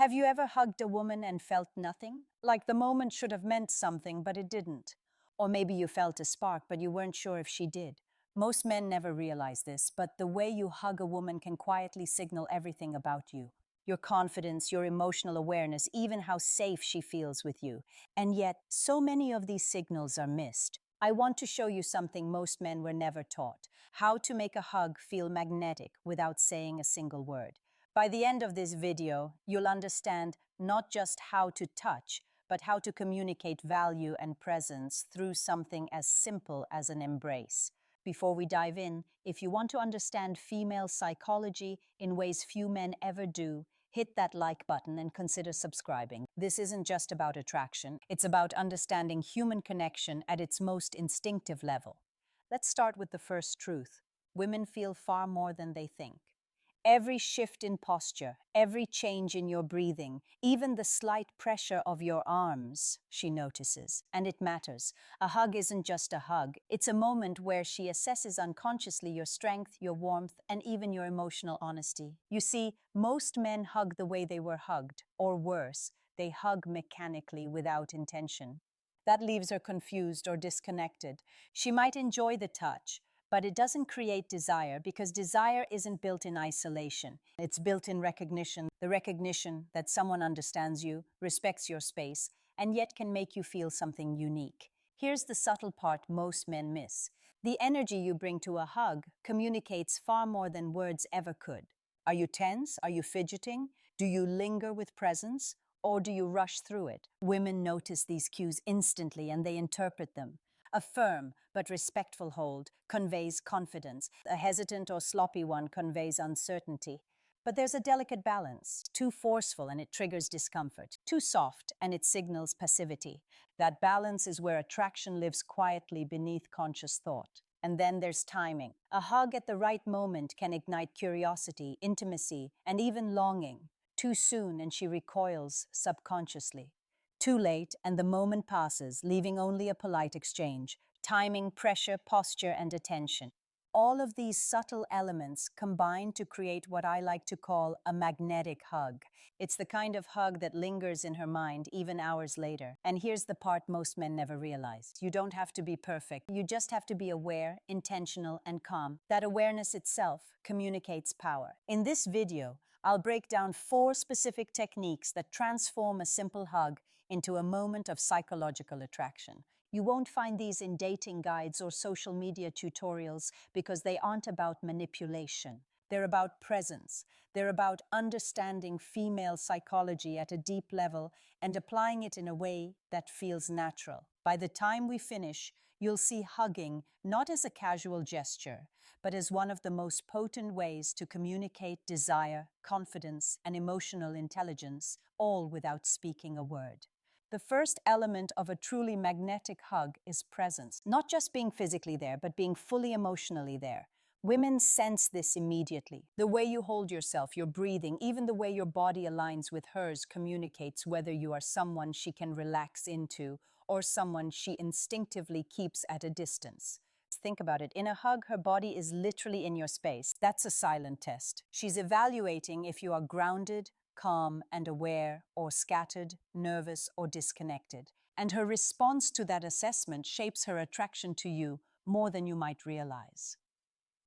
Have you ever hugged a woman and felt nothing? Like the moment should have meant something, but it didn't. Or maybe you felt a spark, but you weren't sure if she did. Most men never realize this, but the way you hug a woman can quietly signal everything about you. Your confidence, your emotional awareness, even how safe she feels with you. And yet, so many of these signals are missed. I want to show you something most men were never taught: how to make a hug feel magnetic without saying a single word. By the end of this video, you'll understand not just how to touch, but how to communicate value and presence through something as simple as an embrace. Before we dive in, if you want to understand female psychology in ways few men ever do, hit that like button and consider subscribing. This isn't just about attraction, it's about understanding human connection at its most instinctive level. Let's start with the first truth. Women feel far more than they think. Every shift in posture, every change in your breathing, even the slight pressure of your arms, she notices. And it matters. A hug isn't just a hug. It's a moment where she assesses unconsciously your strength, your warmth, and even your emotional honesty. You see, most men hug the way they were hugged, or worse, they hug mechanically without intention. That leaves her confused or disconnected. She might enjoy the touch, but it doesn't create desire, because desire isn't built in isolation. It's built in recognition, the recognition that someone understands you, respects your space, and yet can make you feel something unique. Here's the subtle part most men miss. The energy you bring to a hug communicates far more than words ever could. Are you tense? Are you fidgeting? Do you linger with presence? Or do you rush through it? Women notice these cues instantly and they interpret them. A firm but respectful hold conveys confidence. A hesitant or sloppy one conveys uncertainty. But there's a delicate balance. Too forceful and it triggers discomfort. Too soft and it signals passivity. That balance is where attraction lives quietly beneath conscious thought. And then there's timing. A hug at the right moment can ignite curiosity, intimacy, and even longing. Too soon and she recoils subconsciously. Too late, and the moment passes, leaving only a polite exchange. Timing, pressure, posture, and attention. All of these subtle elements combine to create what I like to call a magnetic hug. It's the kind of hug that lingers in her mind even hours later. And here's the part most men never realize. You don't have to be perfect. You just have to be aware, intentional, and calm. That awareness itself communicates power. In this video, I'll break down 4 specific techniques that transform a simple hug into a moment of psychological attraction. You won't find these in dating guides or social media tutorials because they aren't about manipulation. They're about presence. They're about understanding female psychology at a deep level and applying it in a way that feels natural. By the time we finish, you'll see hugging not as a casual gesture, but as one of the most potent ways to communicate desire, confidence, and emotional intelligence, all without speaking a word. The first element of a truly magnetic hug is presence. Not just being physically there, but being fully emotionally there. Women sense this immediately. The way you hold yourself, your breathing, even the way your body aligns with hers communicates whether you are someone she can relax into or someone she instinctively keeps at a distance. Think about it. In a hug, her body is literally in your space. That's a silent test. She's evaluating if you are grounded, calm, and aware, or scattered, nervous, or disconnected. And her response to that assessment shapes her attraction to you more than you might realize.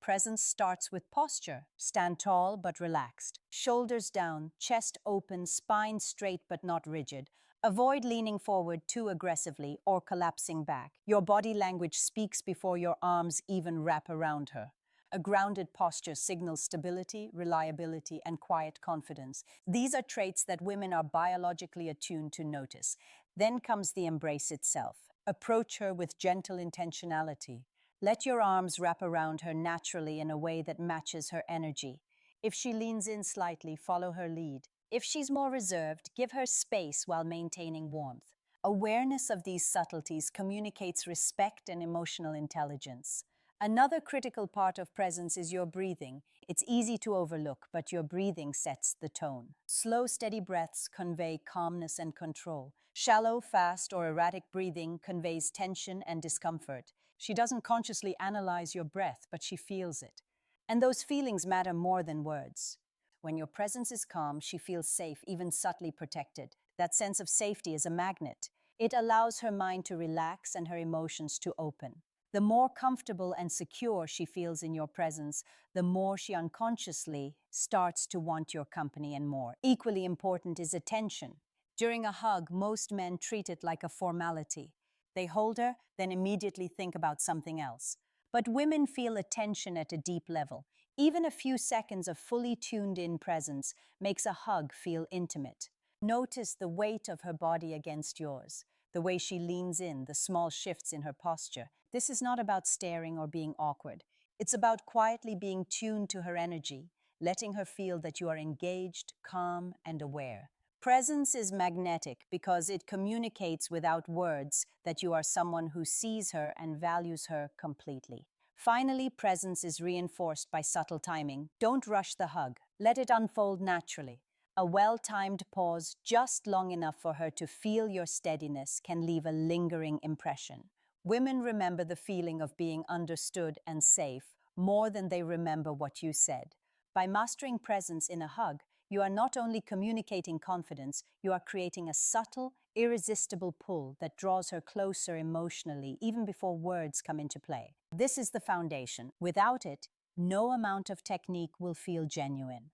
Presence starts with posture. Stand tall but relaxed. Shoulders down, chest open, spine straight but not rigid. Avoid leaning forward too aggressively or collapsing back. Your body language speaks before your arms even wrap around her. A grounded posture signals stability, reliability, and quiet confidence. These are traits that women are biologically attuned to notice. Then comes the embrace itself. Approach her with gentle intentionality. Let your arms wrap around her naturally in a way that matches her energy. If she leans in slightly, follow her lead. If she's more reserved, give her space while maintaining warmth. Awareness of these subtleties communicates respect and emotional intelligence. Another critical part of presence is your breathing. It's easy to overlook, but your breathing sets the tone. Slow, steady breaths convey calmness and control. Shallow, fast, or erratic breathing conveys tension and discomfort. She doesn't consciously analyze your breath, but she feels it. And those feelings matter more than words. When your presence is calm, she feels safe, even subtly protected. That sense of safety is a magnet. It allows her mind to relax and her emotions to open. The more comfortable and secure she feels in your presence, the more she unconsciously starts to want your company and more. Equally important is attention. During a hug, most men treat it like a formality. They hold her, then immediately think about something else. But women feel attention at a deep level. Even a few seconds of fully tuned-in presence makes a hug feel intimate. Notice the weight of her body against yours, the way she leans in, the small shifts in her posture. This is not about staring or being awkward. It's about quietly being tuned to her energy, letting her feel that you are engaged, calm, and aware. Presence is magnetic because it communicates without words that you are someone who sees her and values her completely. Finally, presence is reinforced by subtle timing. Don't rush the hug. Let it unfold naturally. A well-timed pause, just long enough for her to feel your steadiness, can leave a lingering impression. Women remember the feeling of being understood and safe more than they remember what you said. By mastering presence in a hug, you are not only communicating confidence, you are creating a subtle, irresistible pull that draws her closer emotionally, even before words come into play. This is the foundation. Without it, no amount of technique will feel genuine.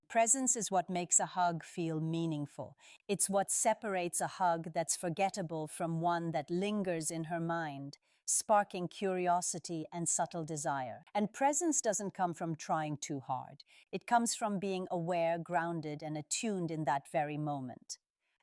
Presence is what makes a hug feel meaningful. It's what separates a hug that's forgettable from one that lingers in her mind, sparking curiosity and subtle desire. And presence doesn't come from trying too hard. It comes from being aware, grounded, and attuned in that very moment.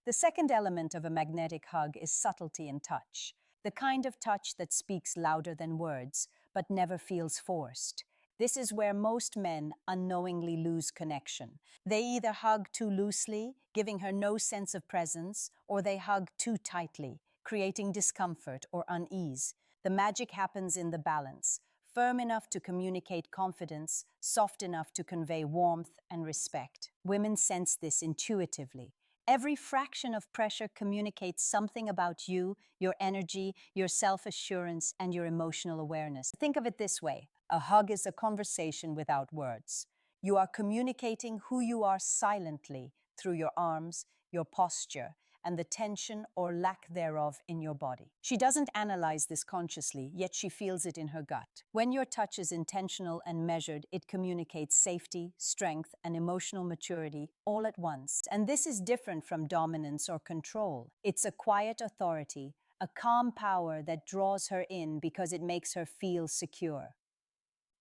The second element of a magnetic hug is subtlety in touch, the kind of touch that speaks louder than words, but never feels forced. This is where most men unknowingly lose connection. They either hug too loosely, giving her no sense of presence, or they hug too tightly, creating discomfort or unease. The magic happens in the balance, firm enough to communicate confidence, soft enough to convey warmth and respect. Women sense this intuitively. Every fraction of pressure communicates something about you, your energy, your self-assurance, and your emotional awareness. Think of it this way. A hug is a conversation without words. You are communicating who you are silently through your arms, your posture, and the tension or lack thereof in your body. She doesn't analyze this consciously, yet she feels it in her gut. When your touch is intentional and measured, it communicates safety, strength, and emotional maturity all at once. And this is different from dominance or control. It's a quiet authority, a calm power that draws her in because it makes her feel secure.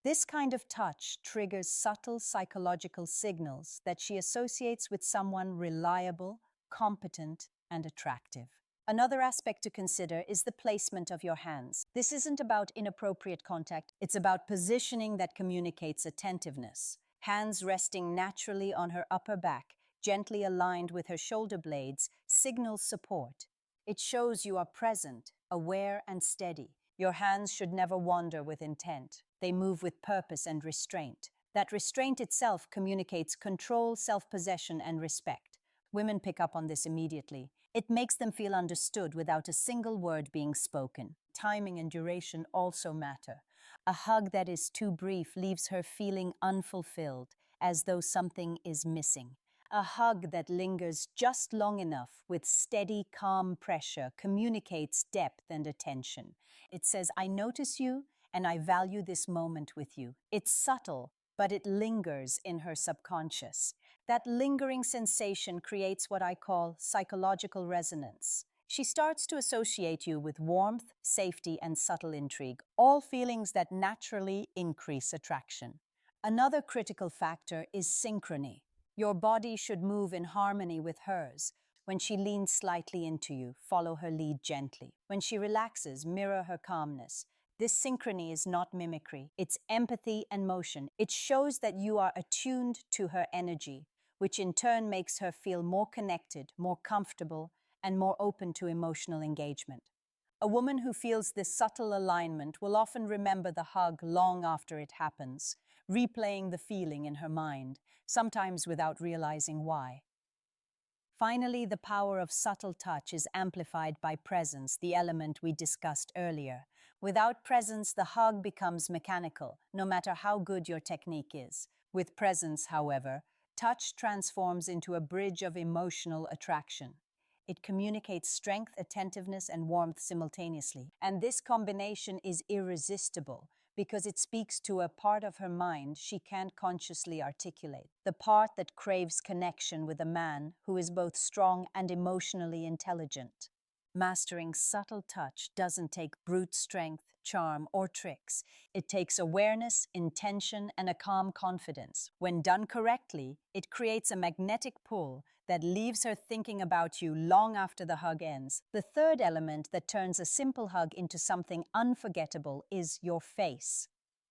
This kind of touch triggers subtle psychological signals that she associates with someone reliable, competent, and attractive. Another aspect to consider is the placement of your hands. This isn't about inappropriate contact, it's about positioning that communicates attentiveness. Hands resting naturally on her upper back, gently aligned with her shoulder blades, signals support. It shows you are present, aware, and steady. Your hands should never wander with intent. They move with purpose and restraint. That restraint itself communicates control, self-possession, and respect. Women pick up on this immediately. It makes them feel understood without a single word being spoken. Timing and duration also matter. A hug that is too brief leaves her feeling unfulfilled, as though something is missing. A hug that lingers just long enough with steady, calm pressure communicates depth and attention. It says, I notice you and I value this moment with you. It's subtle, but it lingers in her subconscious. That lingering sensation creates what I call psychological resonance. She starts to associate you with warmth, safety, and subtle intrigue, all feelings that naturally increase attraction. Another critical factor is synchrony. Your body should move in harmony with hers. When she leans slightly into you, follow her lead gently. When she relaxes, mirror her calmness. This synchrony is not mimicry, it's empathy and motion. It shows that you are attuned to her energy, which in turn makes her feel more connected, more comfortable, and more open to emotional engagement. A woman who feels this subtle alignment will often remember the hug long after it happens, replaying the feeling in her mind, sometimes without realizing why. Finally, the power of subtle touch is amplified by presence, the element we discussed earlier. Without presence, the hug becomes mechanical, no matter how good your technique is. With presence, however, Touch transforms into a bridge of emotional attraction. It communicates strength, attentiveness, and warmth simultaneously. And this combination is irresistible because it speaks to a part of her mind she can't consciously articulate. The part that craves connection with a man who is both strong and emotionally intelligent. Mastering subtle touch doesn't take brute strength, charm, or tricks. It takes awareness, intention, and a calm confidence. When done correctly, it creates a magnetic pull that leaves her thinking about you long after the hug ends. The third element that turns a simple hug into something unforgettable is your face,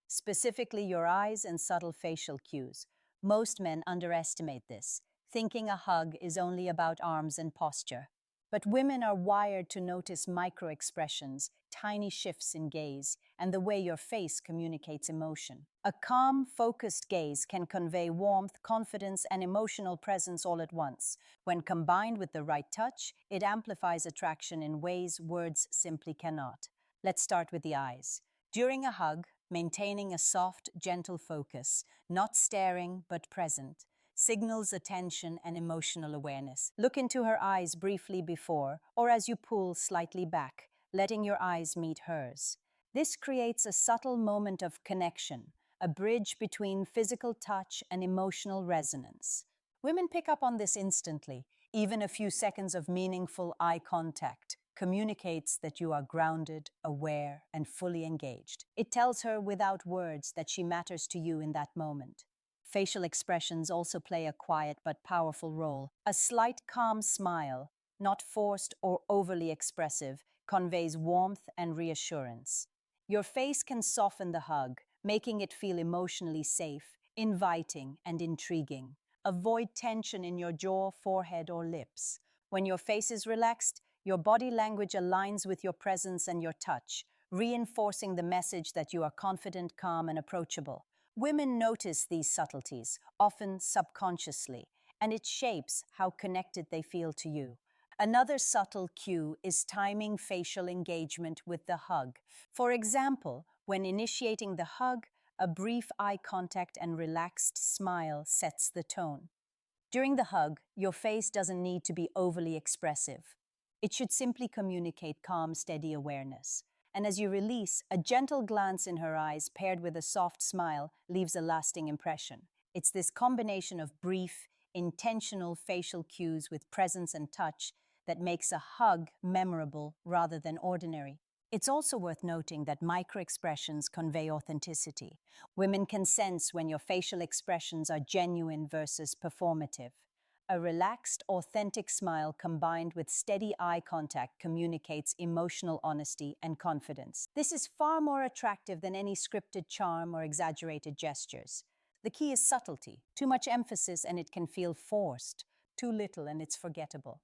specifically your eyes and subtle facial cues. Most men underestimate this, thinking a hug is only about arms and posture. But women are wired to notice micro expressions, tiny shifts in gaze, and the way your face communicates emotion. A calm, focused gaze can convey warmth, confidence, and emotional presence all at once. When combined with the right touch, it amplifies attraction in ways words simply cannot. Let's start with the eyes. During a hug, maintaining a soft, gentle focus, not staring but present, signals attention and emotional awareness. Look into her eyes briefly before, or as you pull slightly back, letting your eyes meet hers. This creates a subtle moment of connection, a bridge between physical touch and emotional resonance. Women pick up on this instantly. Even a few seconds of meaningful eye contact communicates that you are grounded, aware, and fully engaged. It tells her without words that she matters to you in that moment. Facial expressions also play a quiet but powerful role. A slight calm smile, not forced or overly expressive, conveys warmth and reassurance. Your face can soften the hug, making it feel emotionally safe, inviting, and intriguing. Avoid tension in your jaw, forehead, or lips. When your face is relaxed, your body language aligns with your presence and your touch, reinforcing the message that you are confident, calm, and approachable. Women notice these subtleties, often subconsciously, and it shapes how connected they feel to you. Another subtle cue is timing facial engagement with the hug. For example, when initiating the hug, a brief eye contact and relaxed smile sets the tone. During the hug, your face doesn't need to be overly expressive. It should simply communicate calm, steady awareness. And as you release, a gentle glance in her eyes paired with a soft smile leaves a lasting impression. It's this combination of brief, intentional facial cues with presence and touch that makes a hug memorable rather than ordinary. It's also worth noting that micro-expressions convey authenticity. Women can sense when your facial expressions are genuine versus performative. A relaxed, authentic smile combined with steady eye contact communicates emotional honesty and confidence. This is far more attractive than any scripted charm or exaggerated gestures. The key is subtlety. Too much emphasis and it can feel forced. Too little and it's forgettable.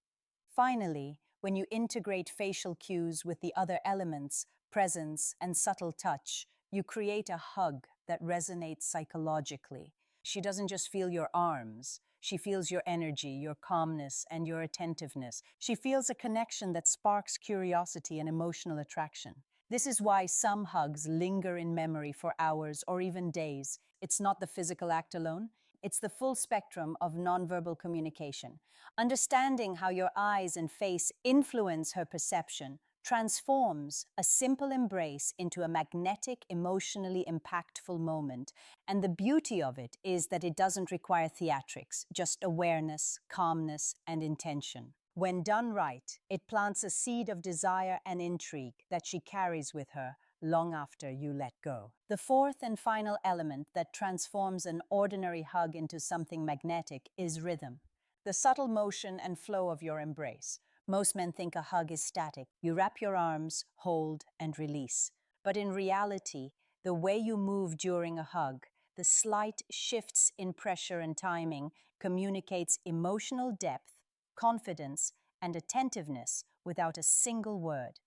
Finally, when you integrate facial cues with the other elements, presence, and subtle touch, you create a hug that resonates psychologically. She doesn't just feel your arms, she feels your energy, your calmness, and your attentiveness. She feels a connection that sparks curiosity and emotional attraction. This is why some hugs linger in memory for hours or even days. It's not the physical act alone, it's the full spectrum of nonverbal communication. Understanding how your eyes and face influence her perception transforms a simple embrace into a magnetic, emotionally impactful moment. And the beauty of it is that it doesn't require theatrics, just awareness, calmness, and intention. When done right, it plants a seed of desire and intrigue that she carries with her long after you let go. The fourth and final element that transforms an ordinary hug into something magnetic is rhythm, the subtle motion and flow of your embrace. Most men think a hug is static. You wrap your arms, hold, and release. But in reality, the way you move during a hug, the slight shifts in pressure and timing, communicates emotional depth, confidence, and attentiveness without a single word.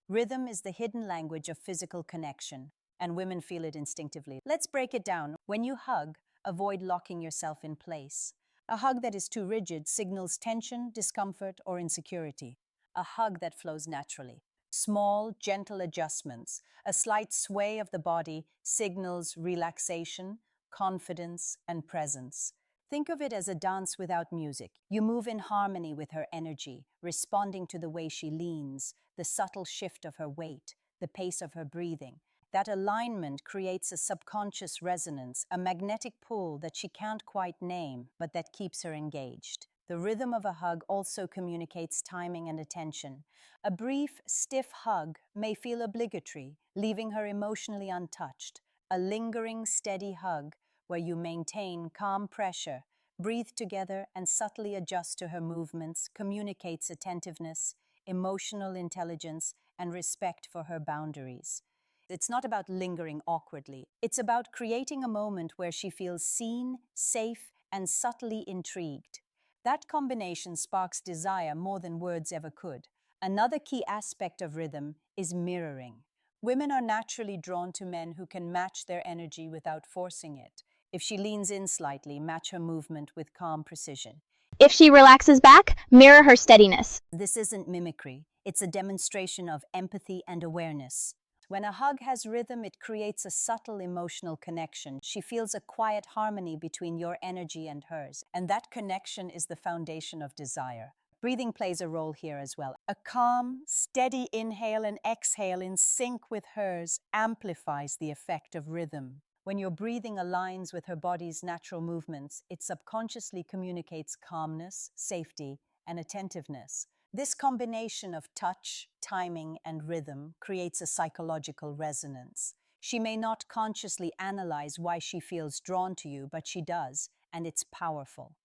Rhythm is the hidden language of physical connection, and women feel it instinctively. Let's break it down. When you hug, avoid locking yourself in place. A hug that is too rigid signals tension, discomfort, or insecurity. A hug that flows naturally. Small, gentle adjustments, a slight sway of the body signals relaxation, confidence, and presence. Think of it as a dance without music. You move in harmony with her energy, responding to the way she leans, the subtle shift of her weight, the pace of her breathing. That alignment creates a subconscious resonance, a magnetic pull that she can't quite name, but that keeps her engaged. The rhythm of a hug also communicates timing and attention. A brief, stiff hug may feel obligatory, leaving her emotionally untouched. A lingering, steady hug, where you maintain calm pressure, breathe together, and subtly adjust to her movements, communicates attentiveness, emotional intelligence, and respect for her boundaries. It's not about lingering awkwardly. It's about creating a moment where she feels seen, safe, and subtly intrigued. That combination sparks desire more than words ever could. Another key aspect of rhythm is mirroring. Women are naturally drawn to men who can match their energy without forcing it. If she leans in slightly, match her movement with calm precision. If she relaxes back, mirror her steadiness. This isn't mimicry, it's a demonstration of empathy and awareness. When a hug has rhythm, it creates a subtle emotional connection. She feels a quiet harmony between your energy and hers, and that connection is the foundation of desire. Breathing plays a role here as well. A calm, steady inhale and exhale in sync with hers amplifies the effect of rhythm. When your breathing aligns with her body's natural movements, it subconsciously communicates calmness, safety, and attentiveness. This combination of touch, timing, and rhythm creates a psychological resonance. She may not consciously analyze why she feels drawn to you, but she does, and it's powerful.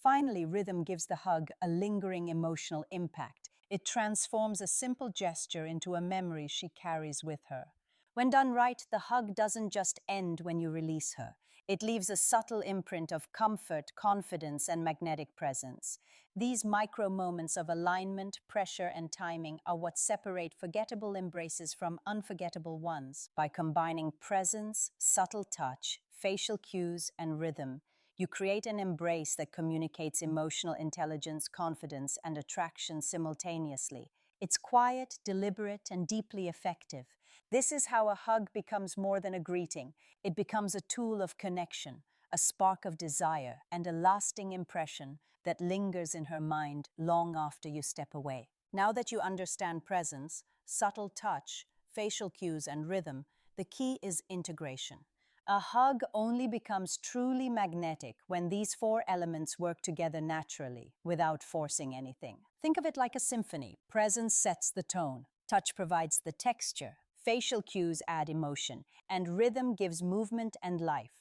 Finally, rhythm gives the hug a lingering emotional impact. It transforms a simple gesture into a memory she carries with her. When done right, the hug doesn't just end when you release her. It leaves a subtle imprint of comfort, confidence, and magnetic presence. These micro moments of alignment, pressure, and timing are what separate forgettable embraces from unforgettable ones. By combining presence, subtle touch, facial cues, and rhythm, you create an embrace that communicates emotional intelligence, confidence, and attraction simultaneously. It's quiet, deliberate, and deeply effective. This is how a hug becomes more than a greeting. It becomes a tool of connection, a spark of desire, and a lasting impression that lingers in her mind long after you step away. Now that you understand presence, subtle touch, facial cues, and rhythm, the key is integration. A hug only becomes truly magnetic when these four elements work together naturally, without forcing anything. Think of it like a symphony. Presence sets the tone, touch provides the texture, facial cues add emotion, and rhythm gives movement and life.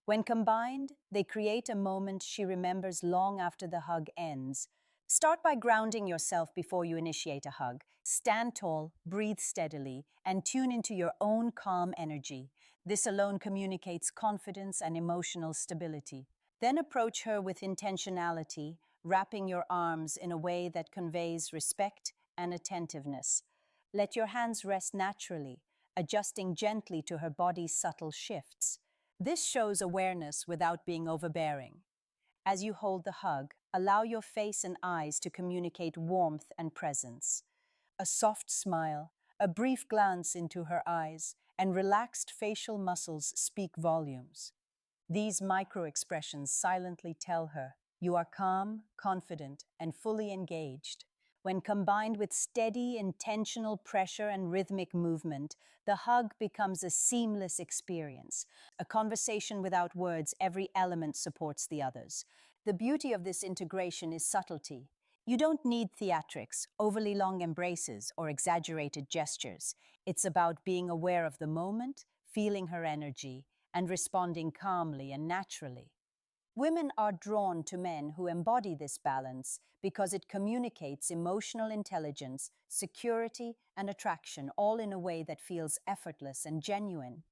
When combined, they create a moment she remembers long after the hug ends. Start by grounding yourself before you initiate a hug. Stand tall, breathe steadily, and tune into your own calm energy. This alone communicates confidence and emotional stability. Then approach her with intentionality, wrapping your arms in a way that conveys respect and attentiveness. Let your hands rest naturally, adjusting gently to her body's subtle shifts. This shows awareness without being overbearing. As you hold the hug, allow your face and eyes to communicate warmth and presence. A soft smile, a brief glance into her eyes, and relaxed facial muscles speak volumes. These micro expressions silently tell her you are calm, confident, and fully engaged. When combined with steady, intentional pressure and rhythmic movement, the hug becomes a seamless experience. A conversation without words, every element supports the others. The beauty of this integration is subtlety. You don't need theatrics, overly long embraces, or exaggerated gestures. It's about being aware of the moment, feeling her energy, and responding calmly and naturally. Women are drawn to men who embody this balance because it communicates emotional intelligence, security, and attraction, all in a way that feels effortless and genuine.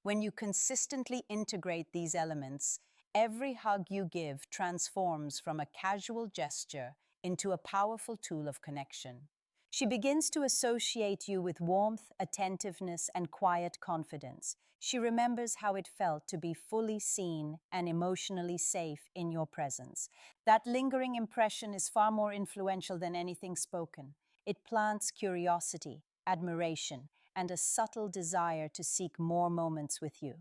When you consistently integrate these elements, every hug you give transforms from a casual gesture into a powerful tool of connection. She begins to associate you with warmth, attentiveness, and quiet confidence. She remembers how it felt to be fully seen and emotionally safe in your presence. That lingering impression is far more influential than anything spoken. It plants curiosity, admiration, and a subtle desire to seek more moments with you.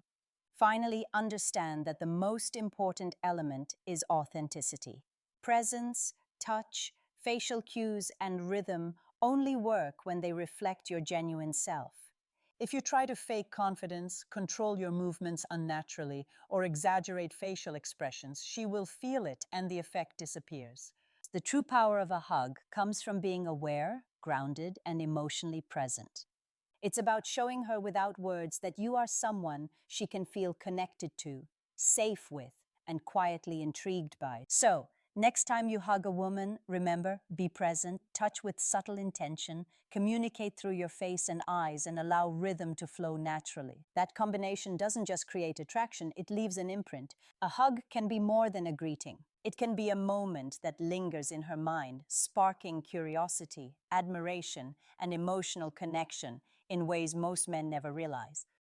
finally understand that the most important element is authenticity. Presence, touch, facial cues, and rhythm only work when they reflect your genuine self. If you try to fake confidence, control your movements unnaturally, or exaggerate facial expressions, she will feel it and the effect disappears. The true power of a hug comes from being aware, grounded, and emotionally present. It's about showing her without words that you are someone she can feel connected to, safe with, and quietly intrigued by. So, next time you hug a woman, remember, be present, touch with subtle intention, communicate through your face and eyes, and allow rhythm to flow naturally. That combination doesn't just create attraction, it leaves an imprint. A hug can be more than a greeting. It can be a moment that lingers in her mind, sparking curiosity, admiration, and emotional connection in ways most men never realize.